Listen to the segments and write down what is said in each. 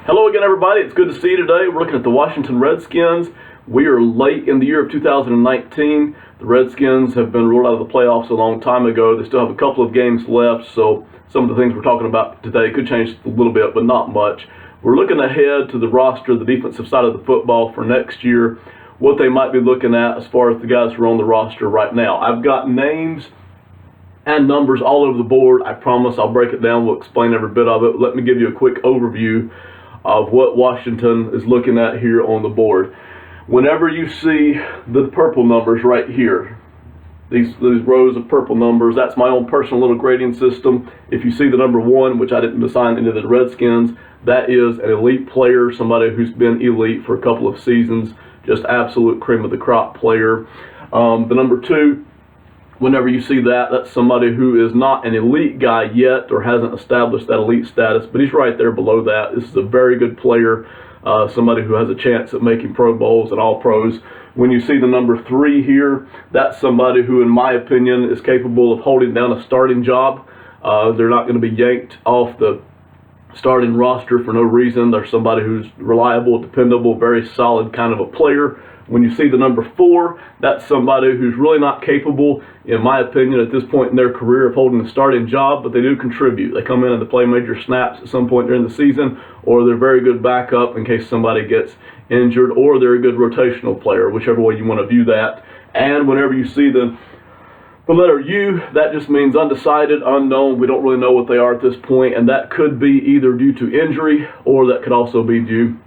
Hello again, everybody. It's good to see you today. We're looking at the Washington Redskins. We are late in the year of 2019. The Redskins have been ruled out of the playoffs a long time ago. They still have a couple of games left, so some of the things we're talking about today could change a little bit, but not much. We're looking ahead to the roster, the defensive side of the football for next year, what they might be looking at as far as the guys who are on the roster right now. I've got names and numbers all over the board. I promise I'll break it down. We'll explain every bit of it. Let me give you a quick overview of what Washington is looking at here on the board. Whenever you see the purple numbers right here, these rows of purple numbers, that's my own personal little grading system. If you see the number 1, which I didn't assign into the Redskins, that is an elite player, somebody who's been elite for a couple of seasons, just absolute cream of the crop player. The number 2, whenever you see that, that's somebody who is not an elite guy yet or hasn't established that elite status, but he's right there below that. This is a very good player, somebody who has a chance at making Pro Bowls and All Pros. When you see the number 3 here, that's somebody who, in my opinion, is capable of holding down a starting job. They're not going to be yanked off the starting roster for no reason. They're somebody who's reliable, dependable, very solid kind of a player. When you see the number 4, that's somebody who's really not capable, in my opinion, at this point in their career of holding a starting job, but they do contribute. They come in and they play major snaps at some point during the season, or they're very good backup in case somebody gets injured, or they're a good rotational player, whichever way you want to view that. And whenever you see the letter U, that just means undecided, unknown. We don't really know what they are at this point, and that could be either due to injury, or that could also be due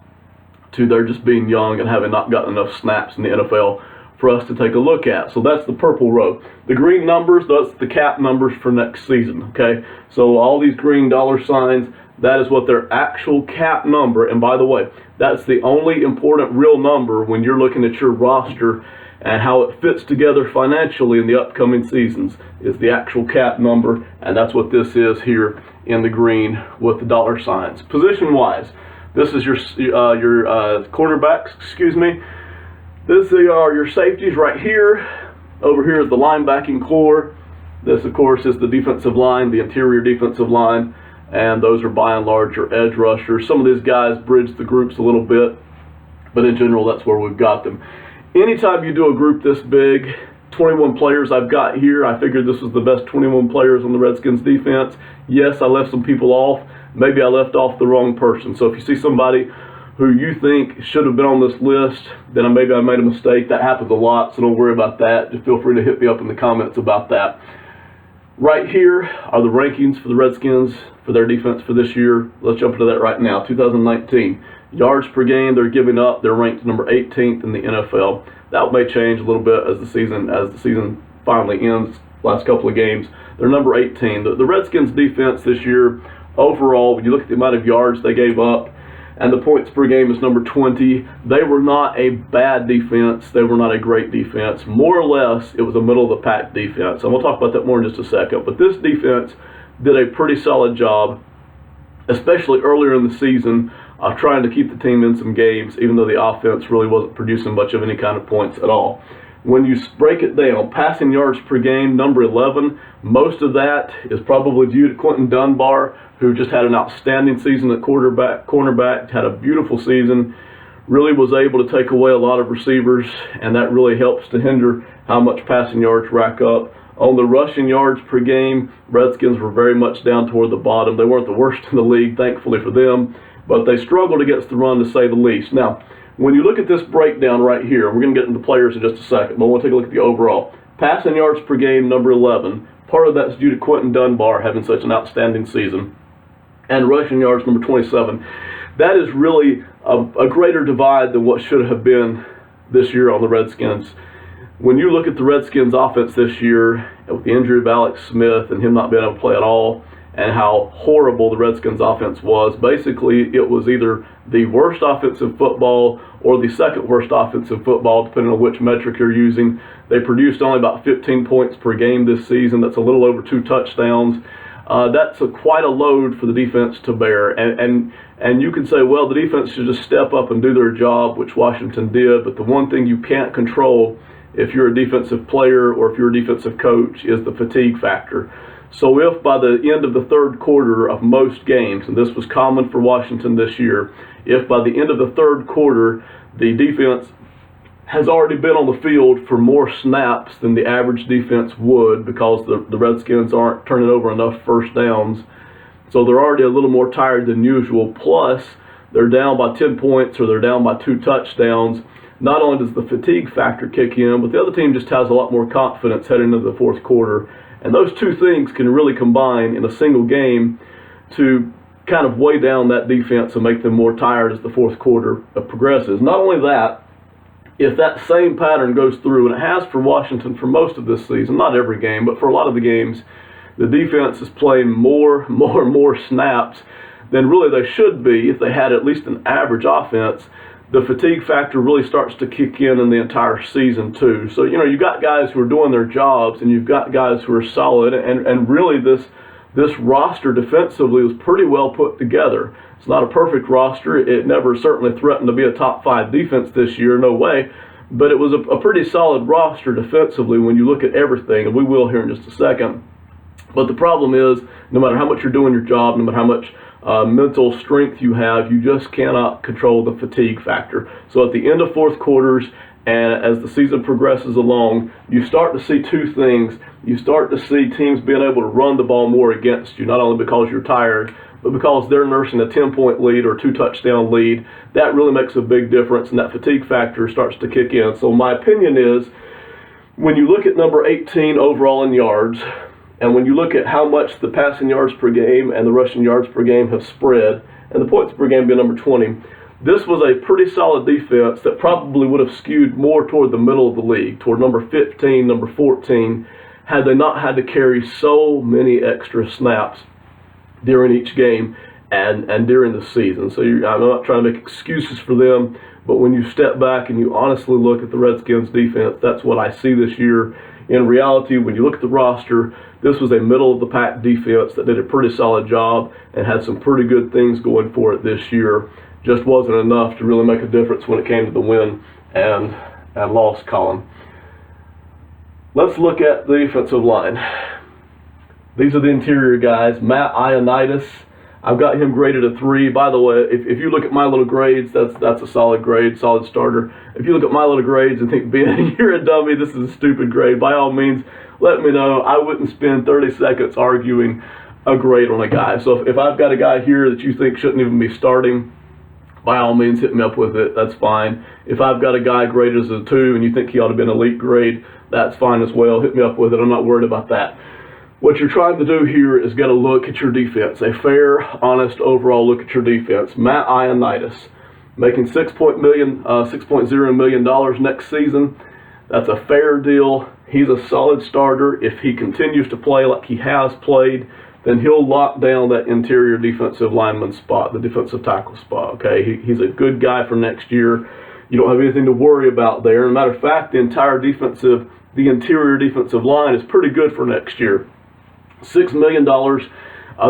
to their just being young and having not gotten enough snaps in the NFL for us to take a look at. So that's the purple row. The green numbers, that's the cap numbers for next season, okay? So all these green dollar signs, that is what their actual cap number, and by the way, that's the only important real number when you're looking at your roster and how it fits together financially in the upcoming seasons, is the actual cap number, and that's what this is here in the green with the dollar signs. Position-wise, this is your cornerbacks, excuse me. These are your safeties right here. Over here is the linebacking core. This, of course, is the defensive line, the interior defensive line, and those are by and large your edge rushers. Some of these guys bridge the groups a little bit, but in general, that's where we've got them. Anytime you do a group this big, 21 players I've got here, I figured this was the best 21 players on the Redskins defense. Yes, I left some people off. Maybe I left off the wrong person. So if you see somebody who you think should have been on this list, then maybe I made a mistake. That happens a lot, so don't worry about that. Just feel free to hit me up in the comments about that. Right here are the rankings for the Redskins for their defense for this year. Let's jump into that right now. 2019 yards per game they're giving up. They're ranked number 18th in the NFL. That may change a little bit as the season finally ends. Last couple of games, they're number 18. The Redskins defense this year, overall, when you look at the amount of yards they gave up and the points per game is number 20, they were not a bad defense. They were not a great defense. More or less, it was a middle-of-the-pack defense. And we'll talk about that more in just a second. But this defense did a pretty solid job, especially earlier in the season, of trying to keep the team in some games, even though the offense really wasn't producing much of any kind of points at all. When you break it down, passing yards per game, number 11, most of that is probably due to Quentin Dunbar, who just had an outstanding season at cornerback, had a beautiful season, really was able to take away a lot of receivers, and that really helps to hinder how much passing yards rack up. On the rushing yards per game, Redskins were very much down toward the bottom. They weren't the worst in the league, thankfully for them, but they struggled against the run, to say the least. Now, when you look at this breakdown right here, we're going to get into players in just a second, but we'll take a look at the overall. Passing yards per game, number 11. Part of that's due to Quentin Dunbar having such an outstanding season. And rushing yards, number 27. That is really a greater divide than what should have been this year on the Redskins. When you look at the Redskins offense this year, with the injury of Alex Smith and him not being able to play at all, and how horrible the Redskins offense was, basically it was either the worst offensive football or the second worst offensive football, depending on which metric you're using. They produced only about 15 points per game this season. That's a little over 2 touchdowns. That's quite a load for the defense to bear. And you can say, well, the defense should just step up and do their job, which Washington did. But the one thing you can't control if you're a defensive player or if you're a defensive coach is the fatigue factor. So if by the end of the third quarter of most games, and this was common for Washington this year, if by the end of the third quarter the defense has already been on the field for more snaps than the average defense would, because the Redskins aren't turning over enough first downs, so they're already a little more tired than usual, plus they're down by 10 points or they're down by 2 touchdowns, not only does the fatigue factor kick in, but the other team just has a lot more confidence heading into the fourth quarter. And those two things can really combine in a single game to kind of weigh down that defense and make them more tired as the fourth quarter progresses. Not only that, if that same pattern goes through, and it has for Washington for most of this season, not every game, but for a lot of the games, the defense is playing more snaps than really they should be if they had at least an average offense. The fatigue factor really starts to kick in the entire season too. So, you've got guys who are doing their jobs, and you've got guys who are solid, and really this roster defensively was pretty well put together. It's not a perfect roster. It never certainly threatened to be a top 5 defense this year, no way. But it was a pretty solid roster defensively when you look at everything, and we will here in just a second. But the problem is, no matter how much you're doing your job, no matter how much mental strength you have, you just cannot control the fatigue factor. So at the end of fourth quarters, and as the season progresses along, you start to see two things. You start to see teams being able to run the ball more against you, not only because you're tired, but because they're nursing a 10-point lead or 2-touchdown lead. That really makes a big difference, and that fatigue factor starts to kick in. So my opinion is, when you look at number 18 overall in yards, and when you look at how much the passing yards per game and the rushing yards per game have spread, and the points per game being number 20, this was a pretty solid defense that probably would have skewed more toward the middle of the league, toward number 15, number 14, had they not had to carry so many extra snaps during each game and during the season. So I'm not trying to make excuses for them, but when you step back and you honestly look at the Redskins defense, that's what I see this year. In reality, when you look at the roster, this was a middle-of-the-pack defense that did a pretty solid job and had some pretty good things going for it this year. Just wasn't enough to really make a difference when it came to the win and loss column. Let's look at the defensive line. These are the interior guys. Matt Ioannidis, I've got him graded a 3. By the way, if you look at my little grades, that's a solid grade, solid starter. If you look at my little grades and think, Ben, you're a dummy, this is a stupid grade, by all means, let me know. I wouldn't spend 30 seconds arguing a grade on a guy. So if I've got a guy here that you think shouldn't even be starting, by all means, hit me up with it. That's fine. If I've got a guy graded as a 2 and you think he ought to be an elite grade, that's fine as well. Hit me up with it. I'm not worried about that. What you're trying to do here is get a look at your defense, a fair, honest, overall look at your defense. Matt Ioannidis, making $6.0 million next season. That's a fair deal. He's a solid starter. If he continues to play like he has played, then he'll lock down that interior defensive lineman spot, the defensive tackle spot. Okay, he's a good guy for next year. You don't have anything to worry about there. As a matter of fact, the interior defensive line is pretty good for next year. $6 million,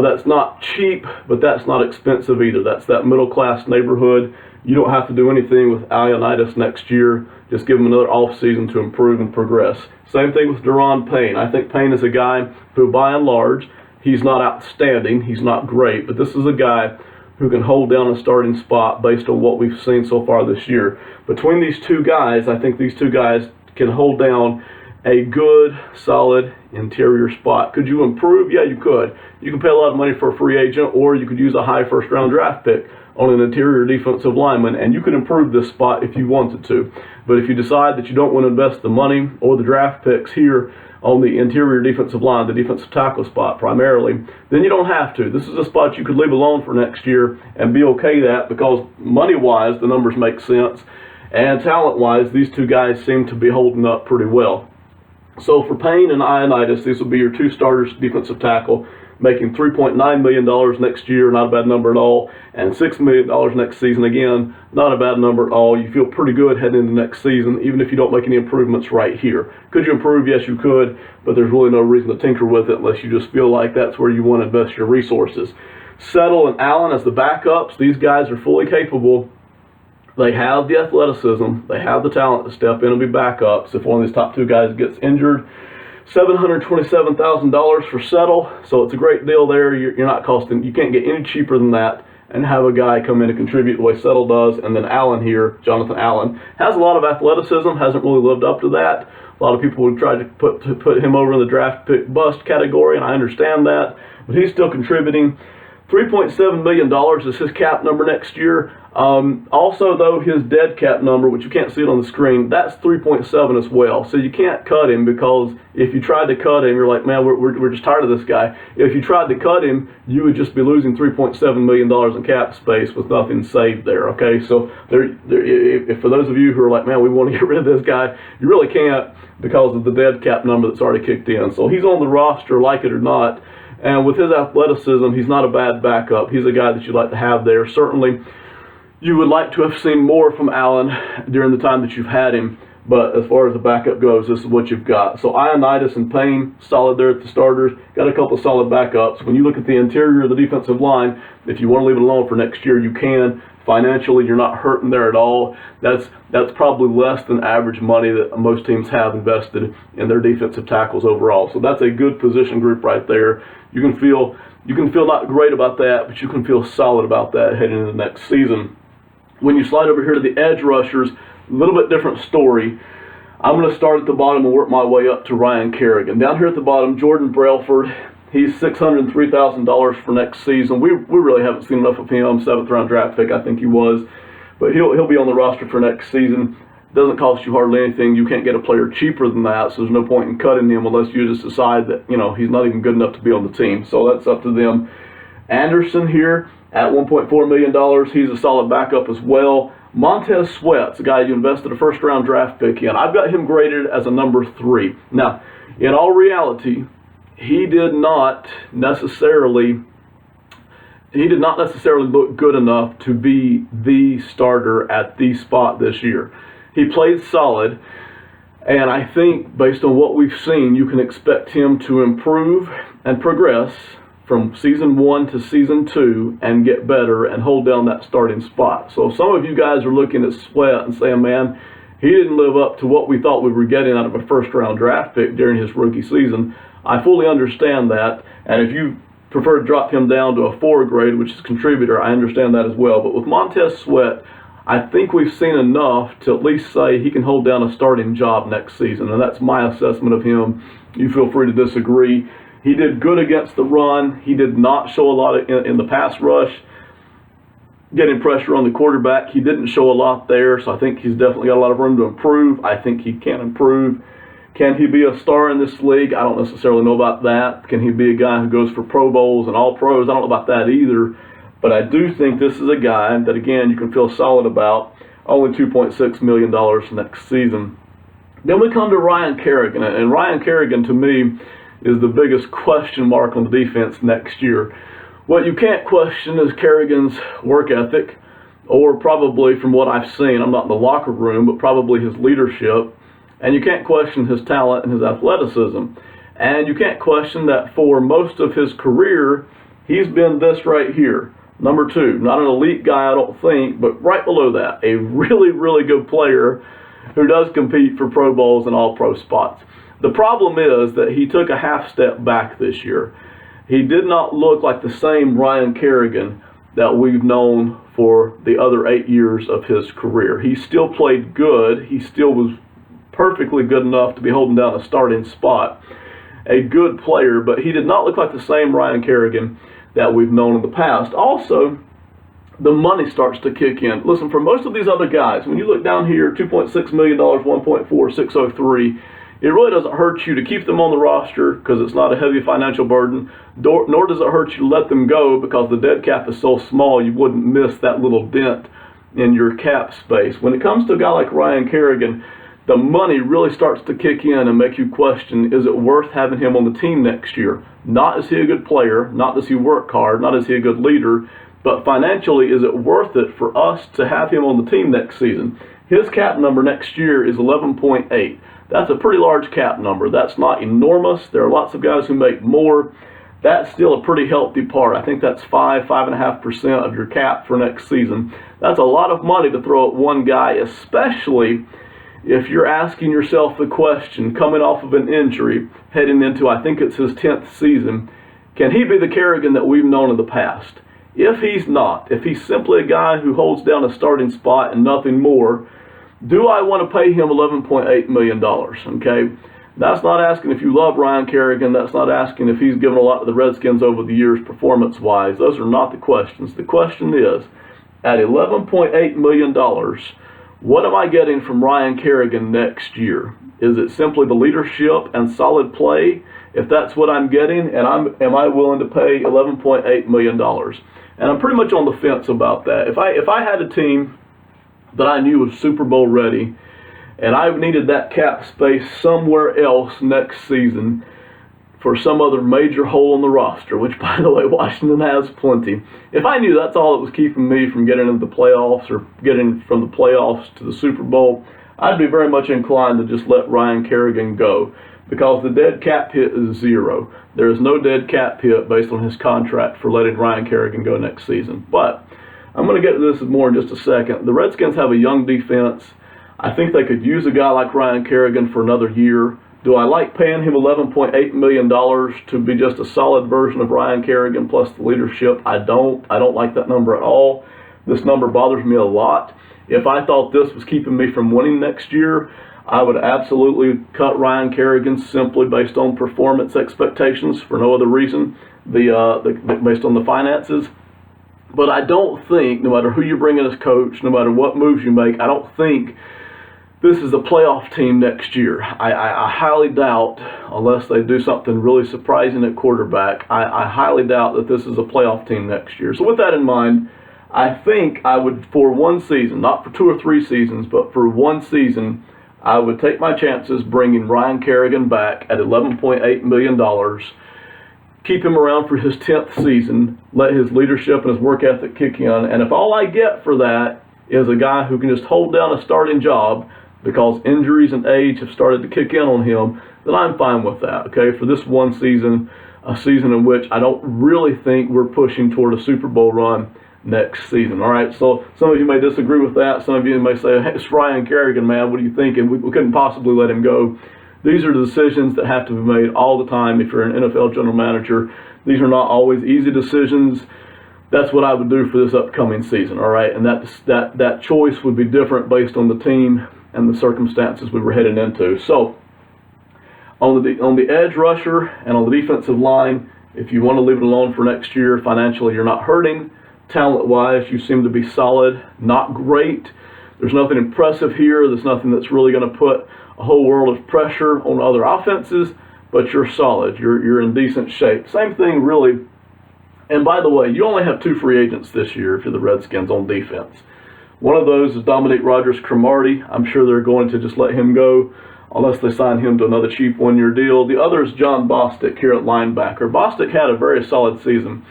that's not cheap, but that's not expensive either. That's that middle-class neighborhood. You don't have to do anything with Ioannidis next year. Just give him another offseason to improve and progress. Same thing with Daron Payne. I think Payne is a guy who, by and large, he's not outstanding, he's not great, but this is a guy who can hold down a starting spot based on what we've seen so far this year. Between these two guys, I think these two guys can hold down a good, solid interior spot. Could you improve? Yeah, you could. You can pay a lot of money for a free agent, or you could use a high first-round draft pick on an interior defensive lineman, and you could improve this spot if you wanted to. But if you decide that you don't want to invest the money or the draft picks here on the interior defensive line, the defensive tackle spot primarily, then you don't have to. This is a spot you could leave alone for next year and be okay that, because money-wise, the numbers make sense, and talent-wise, these two guys seem to be holding up pretty well. So for Payne and Ioannidis, these will be your two starters, defensive tackle, making $3.9 million next year, not a bad number at all, and $6 million next season, again, not a bad number at all. You feel pretty good heading into next season, even if you don't make any improvements right here. Could you improve? Yes, you could, but there's really no reason to tinker with it unless you just feel like that's where you want to invest your resources. Settle and Allen as the backups, these guys are fully capable. They have the athleticism, they have the talent to step in and be backups if one of these top two guys gets injured. $727,000 for Settle, so it's a great deal there. You're not costing, you can't get any cheaper than that and have a guy come in and contribute the way Settle does. And then Allen here, Jonathan Allen, has a lot of athleticism, hasn't really lived up to that. A lot of people would try to put him over in the draft pick bust category, and I understand that, but he's still contributing. $3.7 million is his cap number next year. Also, though, his dead cap number, which you can't see it on the screen, that's 3.7 as well. So you can't cut him, because if you tried to cut him, you're like, man, we're just tired of this guy. If you tried to cut him, you would just be losing $3.7 million in cap space with nothing saved there, okay? So if for those of you who are like, man, we want to get rid of this guy, you really can't, because of the dead cap number that's already kicked in. So he's on the roster, like it or not. And with his athleticism, he's not a bad backup. He's a guy that you'd like to have there. Certainly, you would like to have seen more from Allen during the time that you've had him. But as far as the backup goes, this is what you've got. So Ioannidis and Payne, solid there at the starters. Got a couple of solid backups. When you look at the interior of the defensive line, if you want to leave it alone for next year, you can. Financially, you're not hurting there at all. That's probably less than average money that most teams have invested in their defensive tackles overall. So that's a good position group right there. You can feel not great about that, but you can feel solid about that heading into the next season. When you slide over here to the edge rushers, a little bit different story. I'm going to start at the bottom and work my way up to Ryan Kerrigan. Down here at the bottom, Jordan Brailford. He's $603,000 for next season. We really haven't seen enough of him. 7th-round draft pick, I think he was. But he'll be on the roster for next season. Doesn't cost you hardly anything. You can't get a player cheaper than that, so there's no point in cutting him unless you just decide that, he's not even good enough to be on the team. So that's up to them. Anderson here at $1.4 million. He's a solid backup as well. Montez Sweat's a guy you invested a 1st-round draft pick in. I've got him graded as a number 3. Now, in all reality, he did not necessarily look good enough to be the starter at the spot this year. He played solid, and I think based on what we've seen, you can expect him to improve and progress from season 1 to season 2 and get better and hold down that starting spot. So if some of you guys are looking at Sweat and saying, man, he didn't live up to what we thought we were getting out of a 1st-round draft pick during his rookie season, I fully understand that, and if you prefer to drop him down to a 4 grade, which is contributor, I understand that as well. But with Montez Sweat, I think we've seen enough to at least say he can hold down a starting job next season, and that's my assessment of him. You feel free to disagree. He did good against the run. He did not show a lot in the pass rush, getting pressure on the quarterback. He didn't show a lot there, so I think he's definitely got a lot of room to improve. I think he can improve. Can he be a star in this league? I don't necessarily know about that. Can he be a guy who goes for Pro Bowls and All Pros? I don't know about that either. But I do think this is a guy that, again, you can feel solid about. Only $2.6 million next season. Then we come to Ryan Kerrigan. And Ryan Kerrigan, to me, is the biggest question mark on the defense next year. What you can't question is Kerrigan's work ethic, or probably from what I've seen, I'm not in the locker room, but probably his leadership. And you can't question his talent and his athleticism. And you can't question that for most of his career, he's been this right here. Number 2, not an elite guy, I don't think, but right below that, a really, really good player who does compete for Pro Bowls and All-Pro spots. The problem is that he took a half step back this year. He did not look like the same Ryan Kerrigan that we've known for the other 8 years of his career. He still played good. He still was perfectly good enough to be holding down a starting spot. A good player, but he did not look like the same Ryan Kerrigan that we've known in the past. Also, the money starts to kick in. Listen, for most of these other guys, when you look down here, $2.6 million, 1.4, 603, it really doesn't hurt you to keep them on the roster because it's not a heavy financial burden, nor does it hurt you to let them go because the dead cap is so small you wouldn't miss that little dent in your cap space. When it comes to a guy like Ryan Kerrigan, the money really starts to kick in and make you question, is it worth having him on the team next year? Not is he a good player, not does he work hard, not is he a good leader, but financially, is it worth it for us to have him on the team next season? His cap number next year is 11.8. That's a pretty large cap number. That's not enormous. There are lots of guys who make more. That's still a pretty healthy part. I think that's 5.5% of your cap for next season. That's a lot of money to throw at one guy, especially if you're asking yourself the question, coming off of an injury, heading into, I think it's his 10th season, can he be the Kerrigan that we've known in the past? If he's not, if he's simply a guy who holds down a starting spot and nothing more, do I want to pay him $11.8 million? Okay, that's not asking if you love Ryan Kerrigan. That's not asking if he's given a lot to the Redskins over the years performance-wise. Those are not the questions. The question is, at $11.8 million, what am I getting from Ryan Kerrigan next year? Is it simply the leadership and solid play? If that's what I'm getting, and am I willing to pay $11.8 million? And I'm pretty much on the fence about that. If I had a team that I knew was Super Bowl ready, and I needed that cap space somewhere else next season for some other major hole in the roster, which, by the way, Washington has plenty. If I knew that's all that was keeping me from getting into the playoffs or getting from the playoffs to the Super Bowl, I'd be very much inclined to just let Ryan Kerrigan go, because the dead cap hit is zero. There is no dead cap hit based on his contract for letting Ryan Kerrigan go next season. But I'm going to get to this more in just a second. The Redskins have a young defense. I think they could use a guy like Ryan Kerrigan for another year. Do I like paying him $11.8 million to be just a solid version of Ryan Kerrigan plus the leadership? I don't like that number at all. This number bothers me a lot. If I thought this was keeping me from winning next year, I would absolutely cut Ryan Kerrigan simply based on performance expectations for no other reason, based on the finances. But I don't think, no matter who you bring in as coach, no matter what moves you make, I don't think this is a playoff team next year. I highly doubt, unless they do something really surprising at quarterback, I highly doubt that this is a playoff team next year. So with that in mind, I think I would, for one season, not for 2 or 3 seasons, but for one season, I would take my chances bringing Ryan Kerrigan back at $11.8 million, keep him around for his 10th season, let his leadership and his work ethic kick in, and if all I get for that is a guy who can just hold down a starting job because injuries and age have started to kick in on him, then I'm fine with that, okay, for this one season, a season in which I don't really think we're pushing toward a Super Bowl run next season. All right, so some of you may disagree with that. Some of you may say, hey, it's Ryan Kerrigan, man, what are you thinking? We couldn't possibly let him go. These are decisions that have to be made all the time if you're an NFL general manager. These are not always easy decisions. That's what I would do for this upcoming season, all right? And that choice would be different based on the team and the circumstances we were heading into. So on the edge rusher and on the defensive line, if you want to leave it alone for next year, financially you're not hurting. Talent-wise, you seem to be solid, not great. There's nothing impressive here. There's nothing that's really going to put a whole world of pressure on other offenses, but you're solid. You're in decent shape. Same thing, really. And by the way, you only have 2 free agents this year if you're the Redskins on defense. One of those is Dominique Rodgers-Cromartie. I'm sure they're going to just let him go unless they sign him to another cheap one-year deal. The other is John Bostic here at linebacker. Bostic had a very solid season.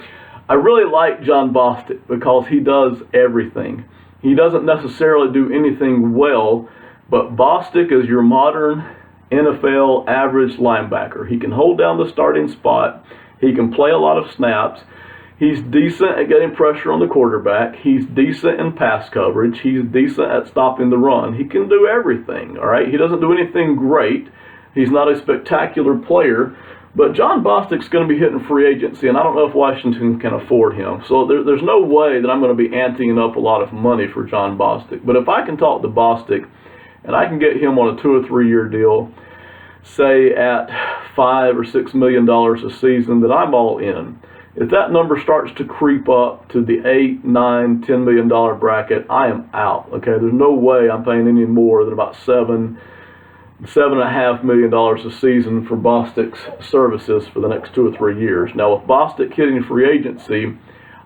I really like John Bostic because he does everything. He doesn't necessarily do anything well, but Bostic is your modern NFL average linebacker. He can hold down the starting spot. He can play a lot of snaps. He's decent at getting pressure on the quarterback. He's decent in pass coverage. He's decent at stopping the run. He can do everything, all right? He doesn't do anything great. He's not a spectacular player. But John Bostic's going to be hitting free agency, and I don't know if Washington can afford him. So there's no way that I'm going to be anteing up a lot of money for John Bostic. But if I can talk to Bostic, and I can get him on a 2 or 3 year deal, say at $5 or $6 million a season, then I'm all in. If that number starts to creep up to the $8, $9, $10 million bracket, I am out. Okay, there's no way I'm paying any more than about $7.5 million a season for Bostic's services for the next 2 or 3 years. Now, with Bostic hitting free agency,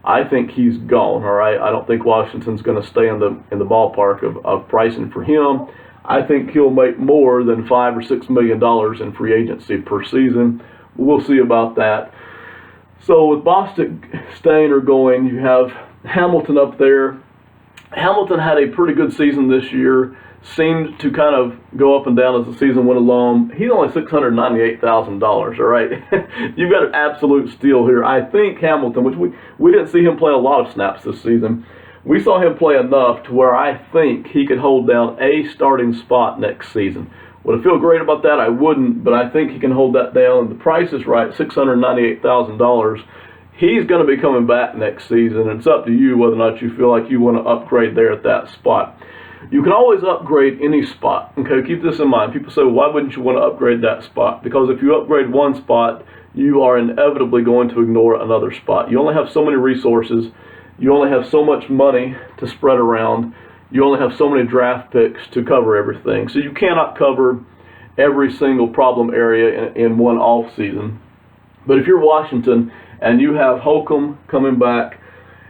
I think he's gone. All right, I don't think Washington's going to stay in the ballpark of pricing for him. I think he'll make more than $5 or $6 million in free agency per season. We'll see about that. So with Bostic staying or going, you have Hamilton up there. Hamilton had a pretty good season this year. Seemed to kind of go up and down as the season went along. He's only $698,000, all right? You've got an absolute steal here. I think Hamilton, which we didn't see him play a lot of snaps this season, We saw him play enough to where I think he could hold down a starting spot next season. Would I feel great about that? I wouldn't, but I think he can hold that down. The price is right, $698,000. He's going to be coming back next season, and it's up to you whether or not you feel like you want to upgrade there at that spot. You can always upgrade any spot. Okay, keep this in mind. People say, well, why wouldn't you want to upgrade that spot? Because if you upgrade one spot, you are inevitably going to ignore another spot. You only have so many resources. You only have so much money to spread around. You only have so many draft picks to cover everything. So you cannot cover every single problem area in one off season. But if you're Washington and you have Holcomb coming back,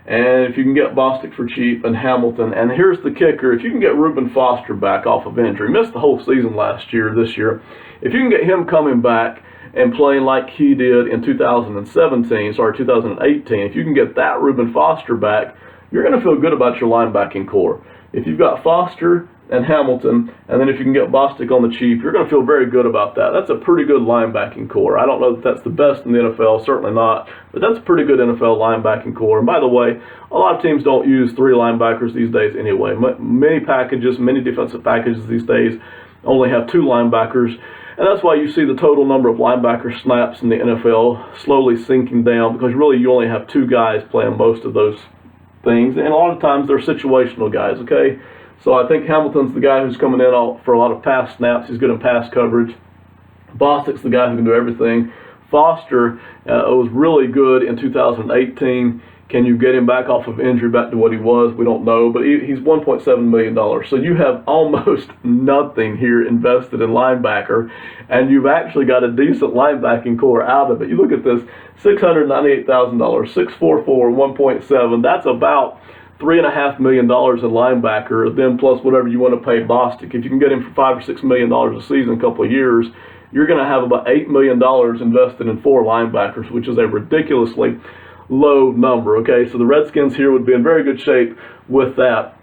and if you can get Bostic for cheap and Hamilton, and here's the kicker, if you can get Reuben Foster back off of injury, missed the whole season this year, if you can get him coming back and playing like he did in 2018, if you can get that Reuben Foster back, you're going to feel good about your linebacking core. If you've got Foster and Hamilton, and then if you can get Bostic on the cheap, you're going to feel very good about that. That's a pretty good linebacking core. I don't know that that's the best in the NFL, certainly not, but that's a pretty good NFL linebacking core. And by the way, a lot of teams don't use 3 linebackers these days anyway. Many defensive packages these days only have 2 linebackers, and that's why you see the total number of linebacker snaps in the NFL slowly sinking down, because really you only have 2 guys playing most of those things, and a lot of times they're situational guys, okay? So I think Hamilton's the guy who's coming in for a lot of pass snaps. He's good in pass coverage. Bostic's the guy who can do everything. Foster was really good in 2018. Can you get him back off of injury back to what he was? We don't know, but he's $1.7 million. So you have almost nothing here invested in linebacker, and you've actually got a decent linebacking core out of it. You look at this, $698,000, 6'4", 1.7. That's about $3.5 million in linebacker, then plus whatever you want to pay Bostic. If you can get him for $5 or $6 million a season, a couple of years, you're going to have about $8 million invested in 4 linebackers, which is a ridiculously low number. Okay, so the Redskins here would be in very good shape with that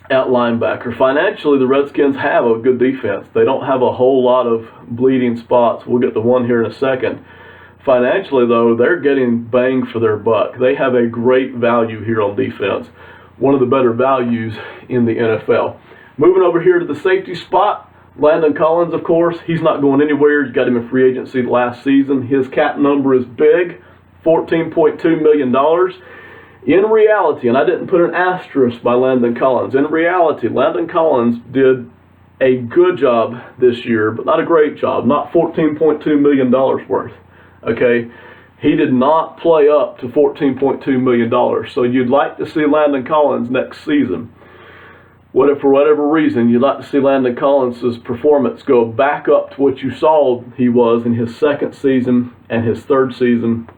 at linebacker. Financially, the Redskins have a good defense. They don't have a whole lot of bleeding spots. We'll get to one here in a second. Financially, though, they're getting bang for their buck. They have a great value here on defense, one of the better values in the NFL. Moving over here to the safety spot, Landon Collins, of course, he's not going anywhere. You got him in free agency last season. His cap number is big, $14.2 million. In reality, and I didn't put an asterisk by Landon Collins, in reality, Landon Collins did a good job this year, but not a great job, not $14.2 million worth. Okay, he did not play up to $14.2 million. So you'd like to see Landon Collins next season. For whatever reason, you'd like to see Landon Collins' performance go back up to what you saw he was in his second season and his third season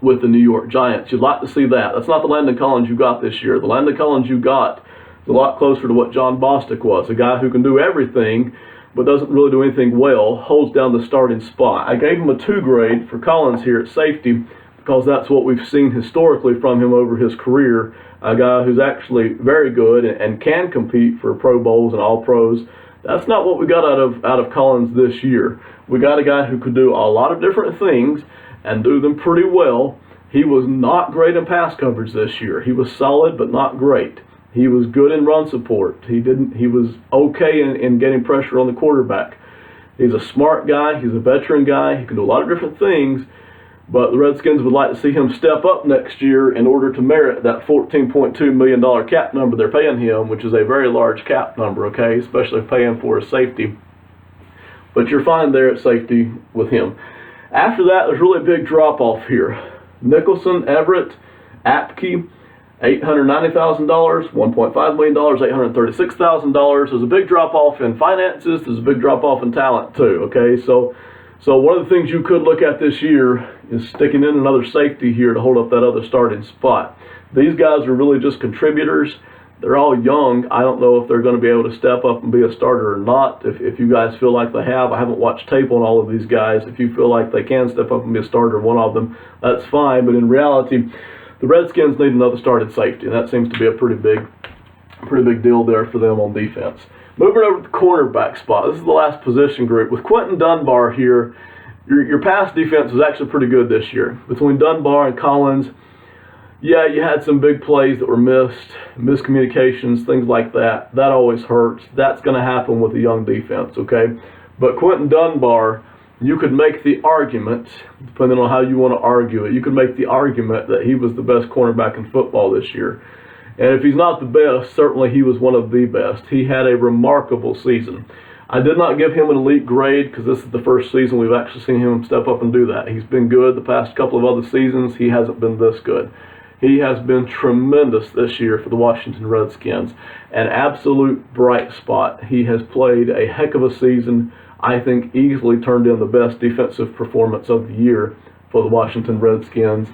with the New York Giants. You'd like to see that. That's not the Landon Collins you got this year. The Landon Collins you got is a lot closer to what John Bostic was, a guy who can do everything but doesn't really do anything well, holds down the starting spot. I gave him a 2 grade for Collins here at safety because that's what we've seen historically from him over his career, a guy who's actually very good and can compete for Pro Bowls and All-Pros. That's not what we got out of Collins this year. We got a guy who could do a lot of different things and do them pretty well. He was not great in pass coverage this year. He was solid, but not great. He was good in run support. He was okay in getting pressure on the quarterback. He's a smart guy. He's a veteran guy. He can do a lot of different things, but the Redskins would like to see him step up next year in order to merit that $14.2 million cap number they're paying him, which is a very large cap number, okay, especially paying for his safety. But you're fine there at safety with him. After that, there's really a big drop-off here. Nicholson, Everett, Apke, $890,000, $1.5 million, $836,000. There's a big drop-off in finances. There's a big drop-off in talent too, okay? So one of the things you could look at this year is sticking in another safety here to hold up that other starting spot. These guys are really just contributors. They're all young. I don't know if they're going to be able to step up and be a starter or not. If you guys feel like they have, I haven't watched tape on all of these guys. If you feel like they can step up and be a starter, one of them, that's fine. But in reality, the Redskins need another starting safety, and that seems to be a pretty big deal there for them on defense. Moving over to the cornerback spot, this is the last position group. With Quentin Dunbar here, your pass defense was actually pretty good this year. Between Dunbar and Collins, Yeah, you had some big plays that were missed, miscommunications, things like that. That always hurts. That's going to happen with a young defense, okay? But Quentin Dunbar, you could make the argument, depending on how you want to argue it, you could make the argument that he was the best cornerback in football this year. And if he's not the best, certainly he was one of the best. He had a remarkable season. I did not give him an elite grade because this is the first season we've actually seen him step up and do that. He's been good the past couple of other seasons. He hasn't been this good. He has been tremendous this year for the Washington Redskins. An absolute bright spot. He has played a heck of a season. I think easily turned in the best defensive performance of the year for the Washington Redskins.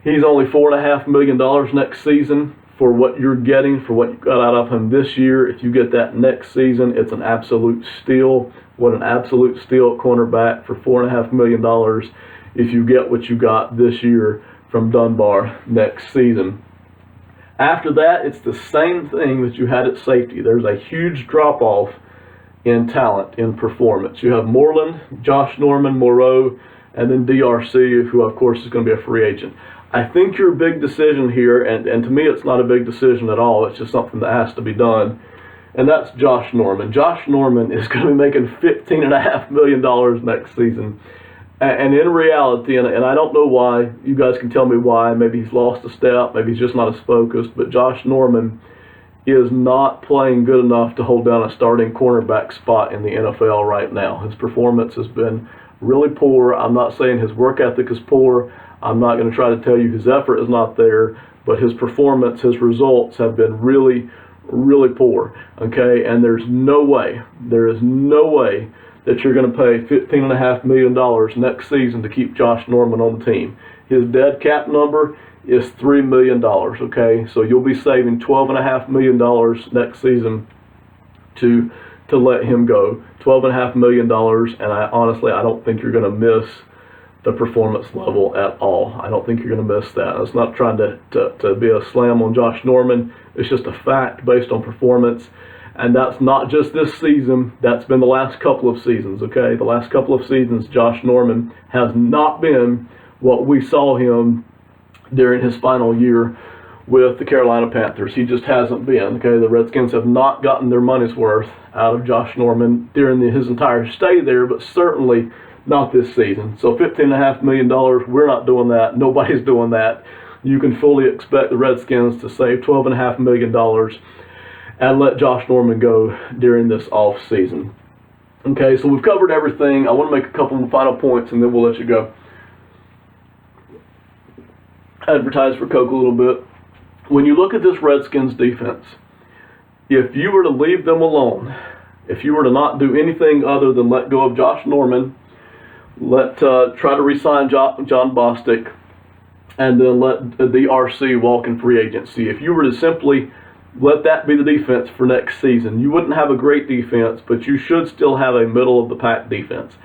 He's only $4.5 million next season for what you're getting, for what you got out of him this year. If you get that next season, it's an absolute steal. What an absolute steal at cornerback for $4.5 million if you get what you got this year from Dunbar next season. After that, it's the same thing that you had at safety. There's a huge drop-off in talent, in performance. You have Moreland, Josh Norman, Moreau, and then DRC, who of course is going to be a free agent. I think your big decision here, and to me it's not a big decision at all, it's just something that has to be done, and that's Josh Norman. Josh Norman is going to be making $15.5 million next season. And in reality, and I don't know why, you guys can tell me why, maybe he's lost a step, maybe he's just not as focused, but Josh Norman is not playing good enough to hold down a starting cornerback spot in the NFL right now. His performance has been really poor. I'm not saying his work ethic is poor. I'm not going to try to tell you his effort is not there, but his performance, his results have been really, really poor, okay? And there is no way that you're going to pay $15.5 million next season to keep Josh Norman on the team. His dead cap number is $3 million, okay? So you'll be saving $12.5 million next season to let him go. $12.5 million, and I don't think you're going to miss the performance level at all. I don't think you're going to miss that. It's not trying to be a slam on Josh Norman. It's just a fact based on performance. And that's not just this season. That's been the last couple of seasons, okay? The last couple of seasons, Josh Norman has not been what we saw him during his final year with the Carolina Panthers. He just hasn't been, okay? The Redskins have not gotten their money's worth out of Josh Norman during his entire stay there, but certainly not this season. So $15.5 million, we're not doing that. Nobody's doing that. You can fully expect the Redskins to save $12.5 million and let Josh Norman go during this off season. Okay, so we've covered everything. I want to make a couple of final points and then we'll let you go. Advertise for Coke a little bit. When you look at this Redskins defense, if you were to leave them alone, if you were to not do anything other than let go of Josh Norman, try to re-sign John Bostic, and then let the DRC walk in free agency. If you were to simply let that be the defense for next season, you wouldn't have a great defense, but you should still have a middle-of-the-pack defense.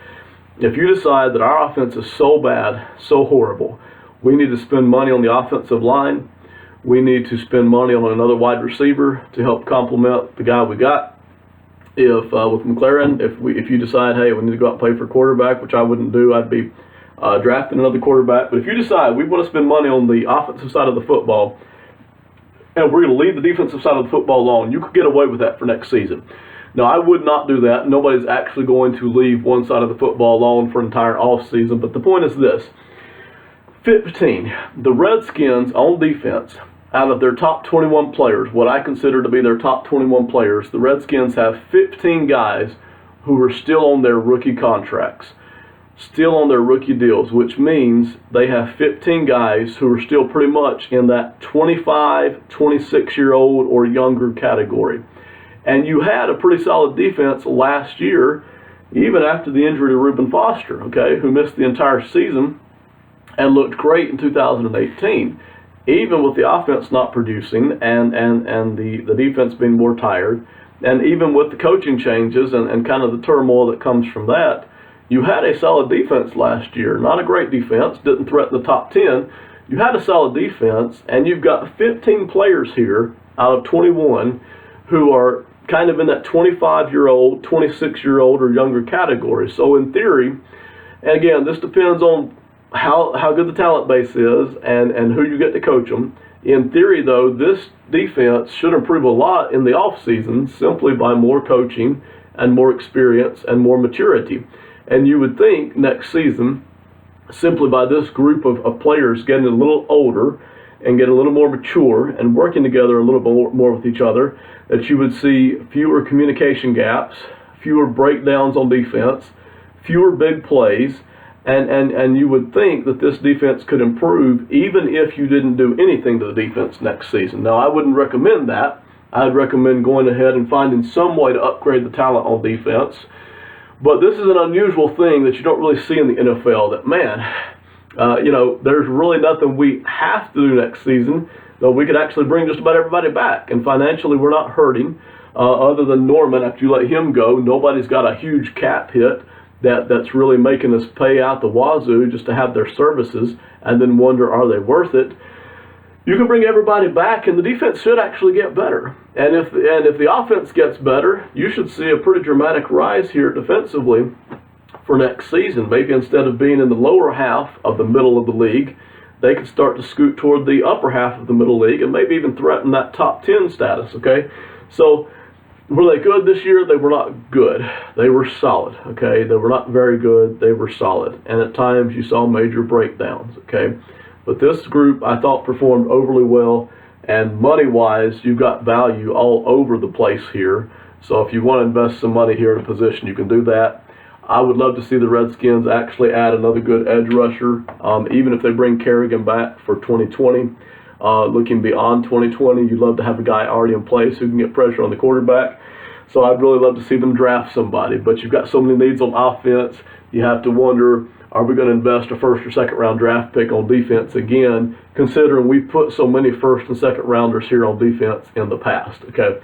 If you decide that our offense is so bad, so horrible, we need to spend money on the offensive line, we need to spend money on another wide receiver to help complement the guy we got. If with McLaren, if you decide, hey, we need to go out and play for quarterback, which I wouldn't do, I'd be drafting another quarterback. But if you decide we want to spend money on the offensive side of the football, and we're going to leave the defensive side of the football alone, you could get away with that for next season. Now, I would not do that. Nobody's actually going to leave one side of the football alone for an entire off season. But the point is this: 15, the Redskins on defense, out of their top 21 players, what I consider to be their top 21 players, the Redskins have 15 guys who are still on their rookie contracts, still on their rookie deals, which means they have 15 guys who are still pretty much in that 25, 26-year-old or younger category. And you had a pretty solid defense last year, even after the injury to Reuben Foster, okay, who missed the entire season and looked great in 2018. Even with the offense not producing and the defense being more tired, and even with the coaching changes and kind of the turmoil that comes from that, you had a solid defense last year. Not a great defense, didn't threaten the top 10. You had a solid defense, and you've got 15 players here out of 21 who are kind of in that 25-year-old, 26-year-old or younger category. So in theory, and again, this depends on how good the talent base is and who you get to coach them. In theory, though, this defense should improve a lot in the offseason simply by more coaching and more experience and more maturity. And you would think next season, simply by this group of players getting a little older and getting a little more mature and working together a little bit more with each other, that you would see fewer communication gaps, fewer breakdowns on defense, fewer big plays, and you would think that this defense could improve even if you didn't do anything to the defense next season. Now, I wouldn't recommend that. I'd recommend going ahead and finding some way to upgrade the talent on defense. But this is an unusual thing that you don't really see in the NFL, that, man, there's really nothing we have to do next season, though we could actually bring just about everybody back. And financially, we're not hurting. Other than Norman, after you let him go, nobody's got a huge cap hit that's really making us pay out the wazoo just to have their services and then wonder, are they worth it? You can bring everybody back, and the defense should actually get better. And if the offense gets better, you should see a pretty dramatic rise here defensively for next season. Maybe instead of being in the lower half of the middle of the league, they could start to scoot toward the upper half of the middle league and maybe even threaten that top 10 status, okay? So were they good this year? They were not good. They were solid, okay? They were not very good. They were solid. And at times you saw major breakdowns, okay? But this group, I thought, performed overly well. And money-wise, you've got value all over the place here. So if you want to invest some money here in a position, you can do that. I would love to see the Redskins actually add another good edge rusher, even if they bring Kerrigan back for 2020. Looking beyond 2020, you'd love to have a guy already in place who can get pressure on the quarterback. So I'd really love to see them draft somebody. But you've got so many needs on offense, you have to wonder, are we going to invest a first or second round draft pick on defense again, considering we've put so many first and second rounders here on defense in the past, okay?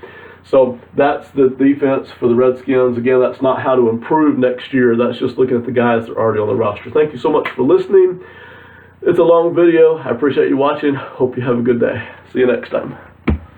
So that's the defense for the Redskins. Again, that's not how to improve next year. That's just looking at the guys that are already on the roster. Thank you so much for listening. It's a long video. I appreciate you watching. Hope you have a good day. See you next time.